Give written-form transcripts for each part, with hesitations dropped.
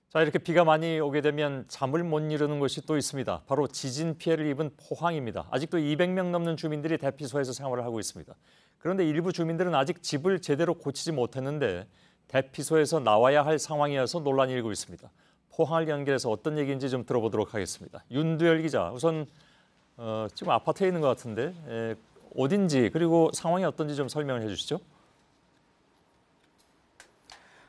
자, 이렇게 비가 많이 오게 되면 잠을 못 이루는 곳이 또 있습니다. 바로 지진 피해를 입은 포항입니다. 아직도 200명 넘는 주민들이 대피소에서 생활을 하고 있습니다. 그런데 일부 주민들은 아직 집을 제대로 고치지 못했는데 대피소에서 나와야 할 상황이어서 논란이 일고 있습니다. 포항을 연결해서 어떤 얘기인지 좀 들어보도록 하겠습니다. 윤두열 기자, 우선 지금 아파트에 있는 것 같은데 어딘지 그리고 상황이 어떤지 좀 설명을 해주시죠.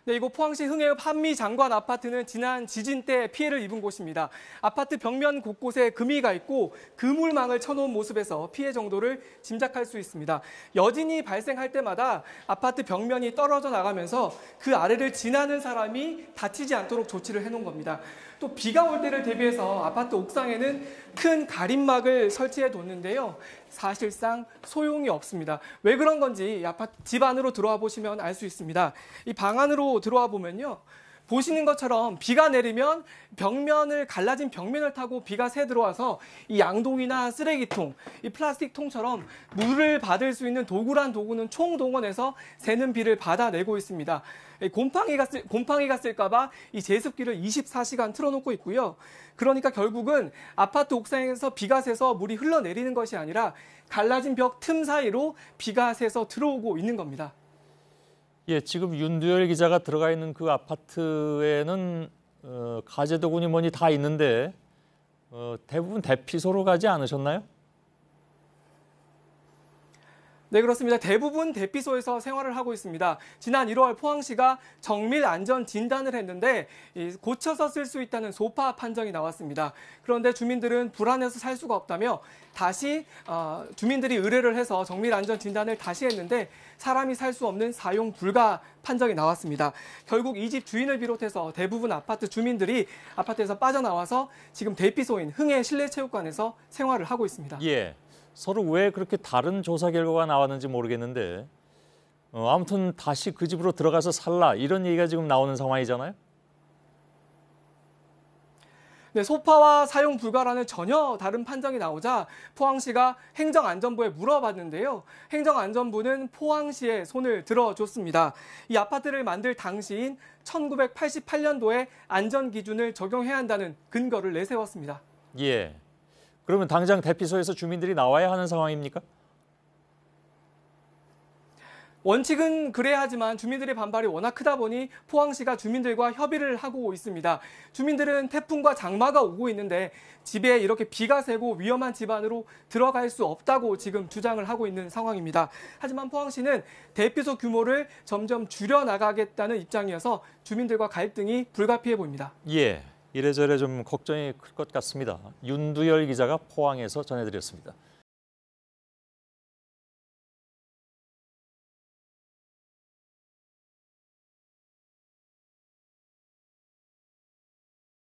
네, 이곳 포항시 흥해읍 한미장관 아파트는 지난 지진 때 피해를 입은 곳입니다. 아파트 벽면 곳곳에 금이가 있고 그물망을 쳐놓은 모습에서 피해 정도를 짐작할 수 있습니다. 여진이 발생할 때마다 아파트 벽면이 떨어져 나가면서 그 아래를 지나는 사람이 다치지 않도록 조치를 해놓은 겁니다. 또 비가 올 때를 대비해서 아파트 옥상에는 큰 가림막을 설치해 뒀는데요. 사실상 소용이 없습니다. 왜 그런 건지 아파트 집 안으로 들어와 보시면 알 수 있습니다. 이 방 안으로 들어와 보면요. 보시는 것처럼 비가 내리면 갈라진 벽면을 타고 비가 새 들어와서 이 양동이나 쓰레기통, 이 플라스틱 통처럼 물을 받을 수 있는 도구란 도구는 총동원해서 새는 비를 받아내고 있습니다. 곰팡이가 쓸까봐 이 제습기를 24시간 틀어놓고 있고요. 그러니까 결국은 아파트 옥상에서 비가 새서 물이 흘러내리는 것이 아니라 갈라진 벽 틈 사이로 비가 새서 들어오고 있는 겁니다. 예, 지금 윤두열 기자가 들어가 있는 그 아파트에는 가재도구니 뭐니 다 있는데 대부분 대피소로 가지 않으셨나요? 네, 그렇습니다. 대부분 대피소에서 생활을 하고 있습니다. 지난 1월 포항시가 정밀 안전 진단을 했는데 고쳐서 쓸 수 있다는 소파 판정이 나왔습니다. 그런데 주민들은 불안해서 살 수가 없다며 다시 주민들이 의뢰를 해서 정밀 안전 진단을 다시 했는데 사람이 살 수 없는 사용 불가 판정이 나왔습니다. 결국 이 집 주인을 비롯해서 대부분 아파트 주민들이 아파트에서 빠져나와서 지금 대피소인 흥해 실내체육관에서 생활을 하고 있습니다. 예. 서로 왜 그렇게 다른 조사 결과가 나왔는지 모르겠는데 아무튼 다시 그 집으로 들어가서 살라 이런 얘기가 지금 나오는 상황이잖아요. 네, 소파와 사용 불가라는 전혀 다른 판정이 나오자 포항시가 행정안전부에 물어봤는데요. 행정안전부는 포항시에 손을 들어줬습니다. 이 아파트를 만들 당시인 1988년도에 안전기준을 적용해야 한다는 근거를 내세웠습니다. 예. 그러면 당장 대피소에서 주민들이 나와야 하는 상황입니까? 원칙은 그래야 하지만 주민들의 반발이 워낙 크다 보니 포항시가 주민들과 협의를 하고 있습니다. 주민들은 태풍과 장마가 오고 있는데 집에 이렇게 비가 새고 위험한 집 안으로 들어갈 수 없다고 지금 주장을 하고 있는 상황입니다. 하지만 포항시는 대피소 규모를 점점 줄여나가겠다는 입장이어서 주민들과 갈등이 불가피해 보입니다. 예. 이래저래 좀 걱정이 클 것 같습니다. 윤두열 기자가 포항에서 전해드렸습니다.